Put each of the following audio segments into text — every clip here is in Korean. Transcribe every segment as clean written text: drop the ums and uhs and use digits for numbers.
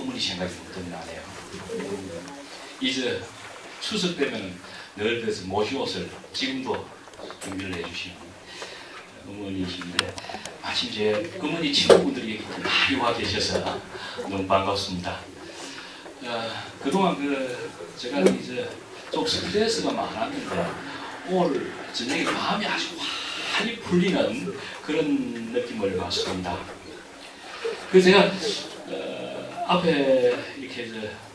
어머니 생각이 문득 나네요. 이제 추석 때면 늘 그래서 모시옷을 지금도 준비를 해주시는 어머니이신데 마침 제 어머니 친구분들이 많이 와 계셔서 너무 반갑습니다. 그동안 제가 이제 좀 스트레스가 많았는데 오늘 저녁에 마음이 아주 환히 풀리는 그런 느낌을 받습니다. 그 제가 앞에 이렇게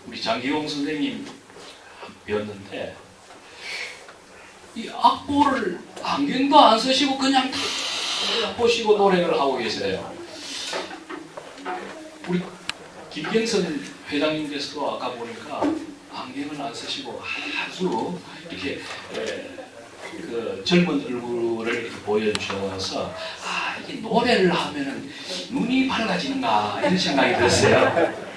우리 장기용 선생님 배웠는데 이 악보를 안경도 안 쓰시고 그냥 다 보시고 노래를 하고 계세요. 우리 김경선 회장님께서도 아까 보니까 안경을 안 쓰시고 아주 이렇게 그 젊은 얼굴을 이렇게 보여주셔서 이게 노래를 하면은 눈이 밝아지는가 이런 생각이 들었어요.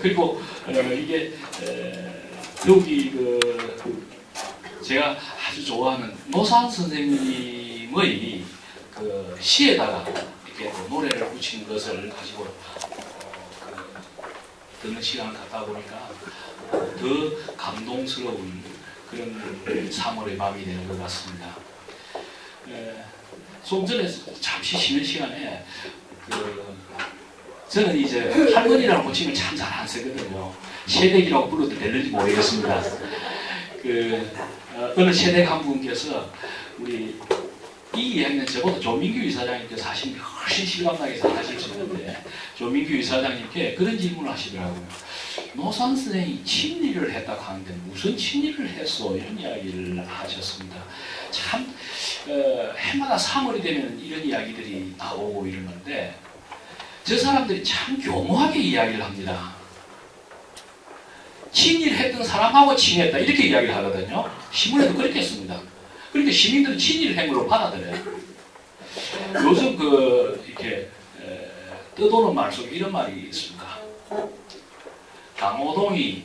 그리고 이게 여기 제가 아주 좋아하는 노산 선생님의 그 시에다가 이렇게 노래를 붙이는 것을 가지고 듣는 시간을 갖다 보니까 더 감동스러운 그런 3월의 밤이 되는 것 같습니다. 좀 전에 잠시 쉬는 시간에 저는 이제 할머니라는 호칭을 참 잘 안 쓰거든요. 새댁이라고 불러도 되는지 모르겠습니다. 어느 새댁 한 분께서 우리 이 이야기는 저보다 조민규 이사장님께서 하시는 게 훨씬 실감나게 잘 하실 수 있는데 조민규 이사장님께 그런 질문을 하시더라고요. 노산 선생이 친일을 했다고 하는데 무슨 친일을 했어? 이런 이야기를 하셨습니다. 참 해마다 3월이 되면 이런 이야기들이 나오고 이러는데 저 사람들이 참 교묘하게 이야기를 합니다. 친일했던 사람하고 친했다 이렇게 이야기를 하거든요. 신문에도 그렇게 씁니다. 그러니까 시민들은 친일 행위로 받아들여요. 요즘 이렇게 떠도는 말 속에 이런 말이 있습니다. 강호동이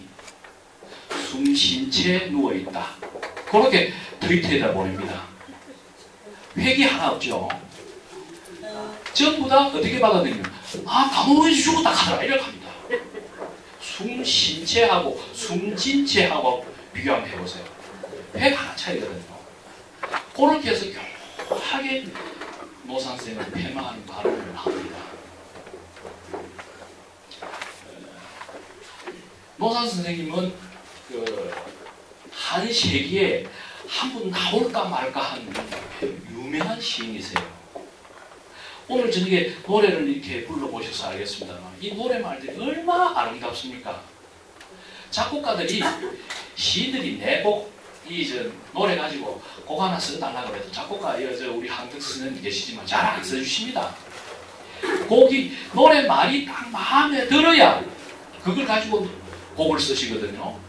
숨 쉰 채 누워있다. 그렇게 트위터에다 보냅니다. 획이 하나 없죠. 전부 다 어떻게 받아들이냐면 강호동이 죽었다 하더라 이렇게 합니다. 숨 쉰 채하고 숨진 채하고 비교 한번 해보세요. 획 하나 차이거든요. 그렇게 해서 교묘하게 노산 선생을 폐마하는 발언을 합니다. 노산 선생님은 한 세기에 한 분 나올까 말까 한 유명한 시인이세요. 오늘 저녁에 노래를 이렇게 불러보셔서 알겠습니다만 이 노래말들이 얼마나 아름답습니까? 작곡가들이 시인들이 내곡 노래 가지고 곡 하나 써달라고 해도 작곡가 우리 한덕 선생님 계시지만 잘 안 써주십니다. 노래 말이 딱 마음에 들어야 그걸 가지고 곡을 쓰시거든요.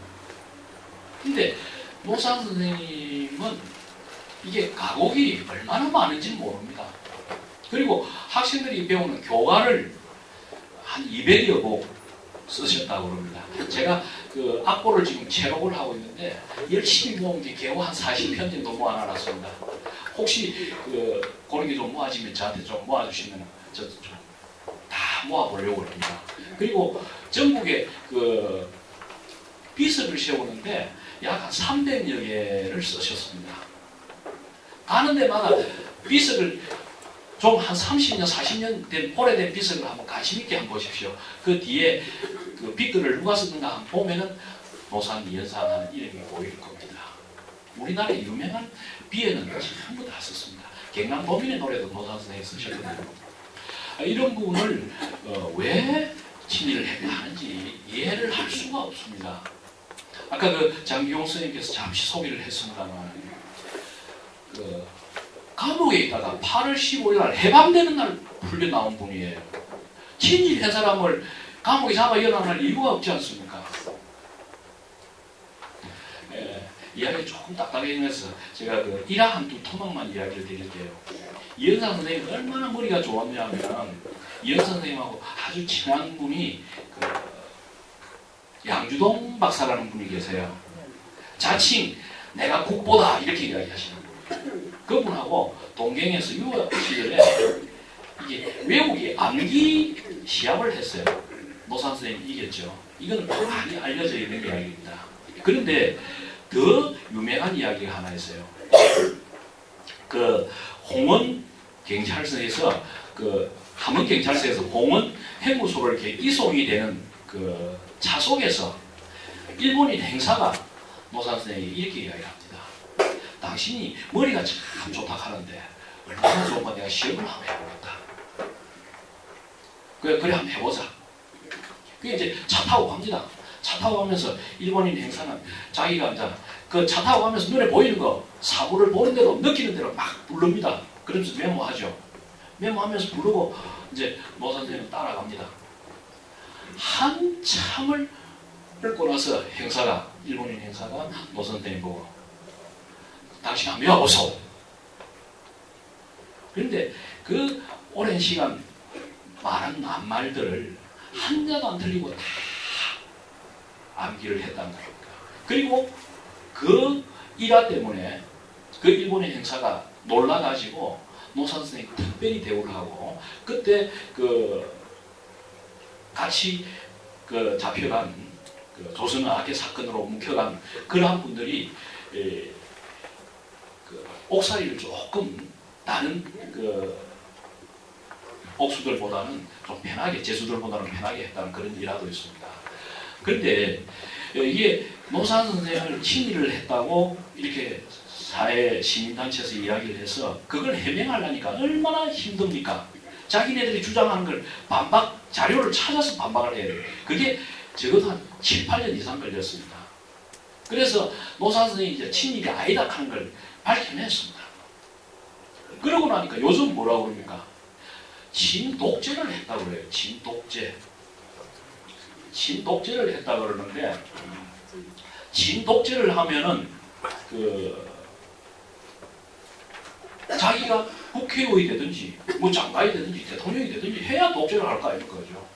근데 노산 선생님은 이게 가곡이 얼마나 많은지 모릅니다. 그리고 학생들이 배우는 교과를 한 200여 곡 쓰셨다고 그럽니다. 제가 악보를 지금 채록을 하고 있는데 열심히 모은 게 겨우 한 40편 정도 모아놨습니다. 혹시 그런 게 좀 모아지면 저한테 좀 모아주시면 저도 좀 다 모아보려고 합니다. 그리고 전국에 비석을 세우는데 약 한 300여 개를 쓰셨습니다. 가는 데마다 비석을 좀 한 30년, 40년 된 오래된 비석을 한번 관심 있게 한번 보십시오. 그 뒤에 빗글을 누가 썼는가 한번 보면은 노산 이연산 하는 이름이 보일 겁니다. 우리나라의 유명한 비에는 전부 다 썼습니다. 경남도민의 노래도 노산 선생님이 쓰셨거든요. 이런 부분을 왜 친일을 했나 하는지 이해를 할 수가 없습니다. 아까 장기용 선생님께서 잠시 소개를 했습니다만 감옥에 있다가 8월 15일 날 해방되는 날 풀려 나온 분이에요. 친일한 사람을 감옥에 잡아 연합할 이유가 없지 않습니까? 이야기 조금 딱딱해지면서 제가 일화 한두 토막만 이야기를 드릴게요. 이현상 선생님이 얼마나 머리가 좋았냐면 이현상 선생님하고 아주 친한 분이 양주동 박사라는 분이 계세요. 자칭 내가 국보다 이렇게 이야기하시는 거예요. 그분하고 동경에서 유학 시절에 이게 외국이 암기 시합을 했어요. 노산 선생님이 이겼죠. 이건 많이 알려져 있는 이야기입니다. 그런데 더 유명한 이야기가 하나 있어요. 그 홍원 경찰서에서 함흥 경찰서에서 홍원 행무소를 이렇게 이송이 되는 그 차 속에서 일본인 행사가 노산 선생님이 이렇게 이야기합니다. 당신이 머리가 참 좋다 하는데 얼마나 좋은가 내가 시험을 한번 해보겠다. 그래 한번 해보자. 그게 이제 차 타고 갑니다. 차 타고 가면서 일본인 행사는 자기가 이제 그 차 타고 가면서 눈에 보이는 거 사고를 보는 대로 느끼는 대로 막 부릅니다. 그러면서 메모하죠. 메모하면서 부르고 이제 노산 선생님은 따라갑니다. 한참을 끓고 나서 일본인 행사가 노산 선생님 보고 당신 한번 외워보소. 그런데 그 오랜 시간 말한 낱말들을 한자도 안 틀리고 다 암기를 했다는 겁니다. 그리고 그 일화 때문에 그 일본인 행사가 놀라가지고 노산 선생님 특별히 대우를 하고 그때 같이 잡혀간 조선의 악의 사건으로 묵혀간 그러한 분들이 옥살이를 조금 다른 옥수들보다는 좀 편하게 제수들보다는 편하게 했다는 그런 일화도 있습니다. 그런데 이게 노산 선생을 친일을 했다고 이렇게 사회 시민단체에서 이야기를 해서 그걸 해명하려니까 얼마나 힘듭니까? 자기네들이 주장하는 걸 자료를 찾아서 반박을 해야 돼요. 그게 적어도 한 7, 8년 이상 걸렸습니다. 그래서 노산 선생이 이제 친일이 아니다 하는 걸 밝혀냈습니다. 그러고 나니까 요즘 뭐라고 그럽니까? 친독재를 했다고 그래요. 친독재를 했다고 그러는데 친독재를 하면은 자기가 국회의원이 되든지 장관이 되든지 대통령이 되든지 해야 독재를 할까 이런 거죠.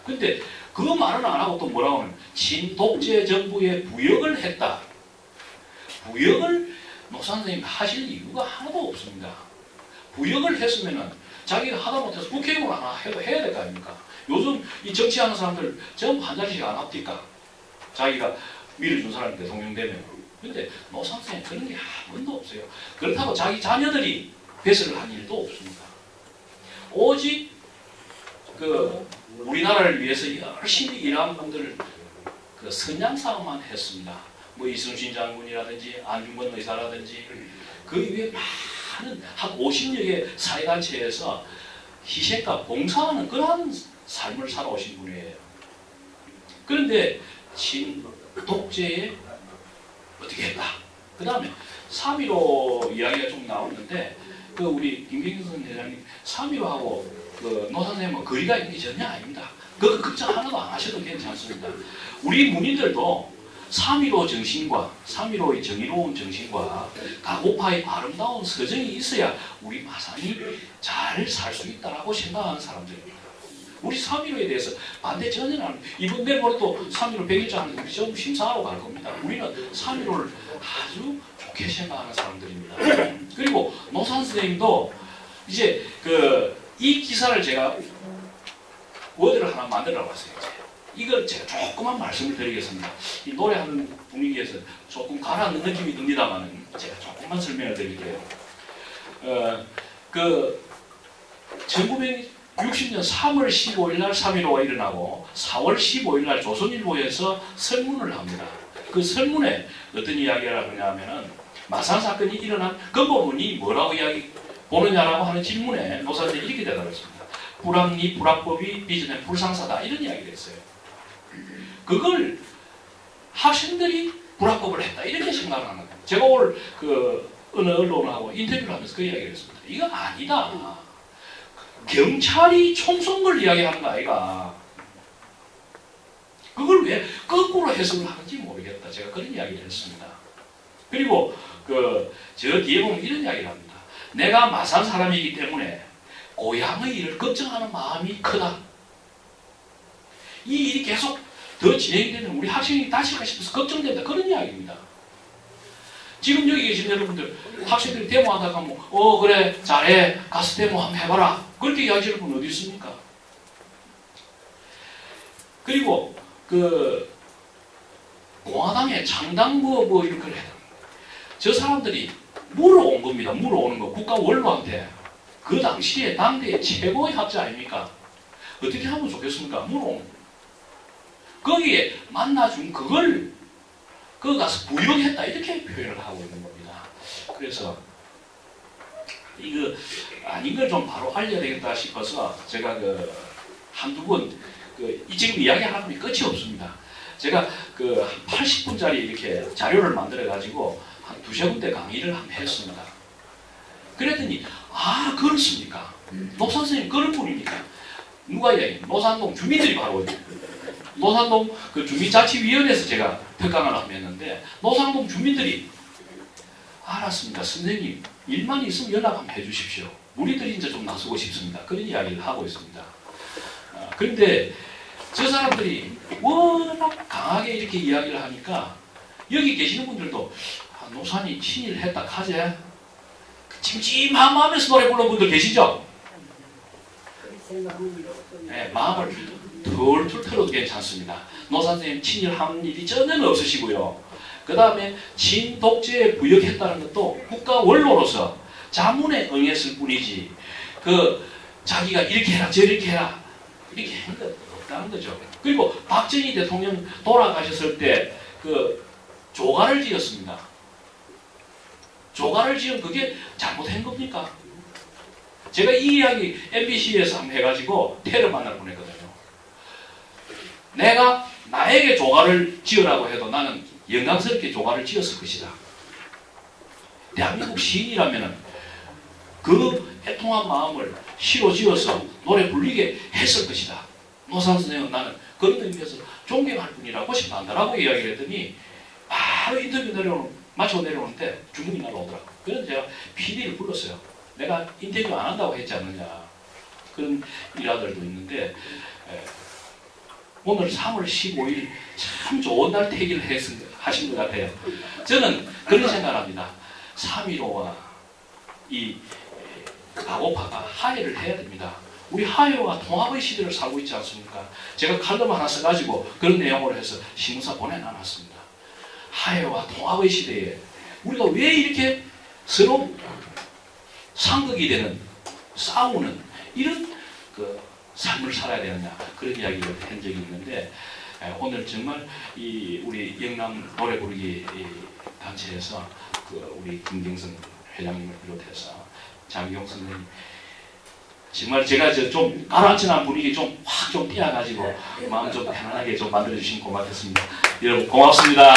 근데 그 말은 안 하고 또 뭐라고 하면 친독재 정부에 부역을 했다. 부역을 노산 선생님이 하실 이유가 하나도 없습니다. 부역을 했으면은 자기가 하다 못해서 국회의원 하나 해야 될 거 아닙니까? 요즘 이 정치하는 사람들 전부 한 자리씩 안 합니까? 자기가 밀어준 사람이 대통령 되면. 근데 노산 선생님 그런 게 한 번도 없어요. 그렇다고 자기 자녀들이 배설을 한 일도 없습니다. 오직 우리나라를 위해서 열심히 일한 분들을 선양사업만 했습니다. 뭐 이순신 장군이라든지 안중근 의사라든지 그 이외에 많은 한 50여 개 사회단체에서 희생과 봉사하는 그러한 삶을 살아오신 분이에요. 그런데 친독재에 어떻게 했다. 그 다음에 3.15 이야기가 좀 나오는데 우리 김경선 대장님 3.15하고 노산 선생님은 거리가 있는 게 전혀 아닙니다. 그 걱정 하나도 안 하셔도 괜찮습니다. 우리 문인들도 3.15 정신과 3.15의 정의로운 정신과 가고파의 아름다운 서정이 있어야 우리 마산이 잘 살 수 있다고 생각하는 사람들입니다. 우리 3.15에 대해서 반대 전혀 안 합니다. 이번 내일모레 또 3.15 100일째 하는데 우리 전부 심사하러 갈 겁니다. 우리는 3.15를 아주 좋게 생각하는 사람들입니다. 그리고 노산 선생님도 이제 이 기사를 제가 워드를 하나 만들어 봤어요. 이걸 제가 조금만 말씀을 드리겠습니다. 이 노래하는 분위기에서 조금 가라앉는 느낌이 듭니다만 제가 조금만 설명을 드릴게요. 1960년 3월 15일 날 3.15가 일어나고 4월 15일 날 조선일보에서 설문을 합니다. 그 설문에 어떤 이야기를 하냐면은 마산 사건이 일어난 근본이 뭐라고 보느냐라고 하는 질문에 노사들이 이렇게 대답했습니다. 불합리, 불합법이 빚어낸 불상사다 이런 이야기를 했어요. 그걸 학생들이 불합법을 했다 이렇게 생각을 하는 거예요. 제가 오늘 어느 언론하고 인터뷰를 하면서 그 이야기를 했습니다. 이거 아니다. 경찰이 총쏜 걸 이야기하는 거 아이가. 그걸 왜 거꾸로 해석을 하는지 모르겠다. 제가 그런 이야기를 했습니다. 그리고 저 뒤에 보면 이런 이야기를 합니다. 내가 마산 사람이기 때문에 고향의 일을 걱정하는 마음이 크다. 이 일이 계속 더 진행되면 우리 학생이 다칠까 싶어서 걱정된다. 그런 이야기입니다. 지금 여기 계신 여러분들 학생들이 데모하다가 그래 잘해 가서 데모 한번 해봐라. 그렇게 이야기하는 분 어디 있습니까? 그리고 그 공화당의 창당부 이렇게 해요. 저 사람들이 물어온 겁니다. 물어오는 거 국가 원로한테. 그 당시에 당대의 최고의 학자 아닙니까? 어떻게 하면 좋겠습니까? 물어온 거기에 만나준 그걸 그 가서 부역했다 이렇게 표현을 하고 있는 겁니다. 그래서 이거 아닌 걸 좀 바로 알려야 되겠다 싶어서 제가 그 한두 번 지금 이야기하면 끝이 없습니다. 제가 그 80분짜리 이렇게 자료를 만들어 가지고 한 두세 군데 강의를 한번 했습니다. 그랬더니 아 그렇습니까? 노사 선생님 그런 분입니까? 누가 이야기해? 노산동 주민들이 바로 노산동 그 주민자치위원회에서 제가 특강을 한번 했는데 노산동 주민들이 알았습니다. 선생님 일만 있으면 연락 한번 해주십시오. 우리들이 이제 좀 나서고 싶습니다. 그런 이야기를 하고 있습니다. 그런데 저 사람들이 워낙 강하게 이렇게 이야기를 하니까 여기 계시는 분들도 아, 노산이 친일했다 하재? 찜찜한 마음에서 노래 부르는 분들 계시죠? 네, 마음을 털털 털어도 괜찮습니다. 노사 선생님 친일한 일이 전혀 없으시고요. 그 다음에 친독재에 부역했다는 것도 국가 원로로서 자문에 응했을 뿐이지 그 자기가 이렇게 해라 저렇게 해라 이렇게 한 것 없다는 거죠. 그리고 박정희 대통령 돌아가셨을 때 그 조가를 지었습니다. 조가를 지은 그게 잘못한 겁니까? 제가 이 이야기 MBC에서 한번 해가지고 테러 만나러 보냈거든요. 내가 나에게 조가를 지으라고 해도 나는 영광스럽게 조가를 지었을 것이다. 대한민국 시인이라면 그 애통한 마음을 시로 지어서 노래 불리게 했을 것이다. 노산 선생은 나는 그런 의미에서 존경할 뿐이라고 싶단다라고 이야기를 했더니 바로 인터뷰 마치고 내려오는데 주문이 날아오더라고요. 그래서 제가 PD를 불렀어요. 내가 인터뷰 안 한다고 했지 않느냐. 그런 일화들도 있는데 오늘 3월 15일 참 좋은 날 퇴기를 하신 것 같아요. 저는 그런 생각을 합니다. 3.15와 이 가고파가 화해를 해야 됩니다. 우리 화해와 통합의 시대를 살고 있지 않습니까? 제가 칼럼 하나 써가지고 그런 내용으로 해서 신문사 보내놨습니다. 화해와 통합의 시대에 우리가 왜 이렇게 서로 상극이 되는 싸우는 이런 그 삶을 살아야 되느냐 그런 이야기를 한 적이 있는데 오늘 정말 이 우리 영남 노래 부르기 단체에서 그 우리 김경선 회장님을 비롯해서 장기용 선생님 정말 제가 좀 가라앉히는 분위기 좀 확 좀 띄어가지고 마음 좀 편안하게 좀 만들어주신 고맙겠습니다. 여러분 고맙습니다.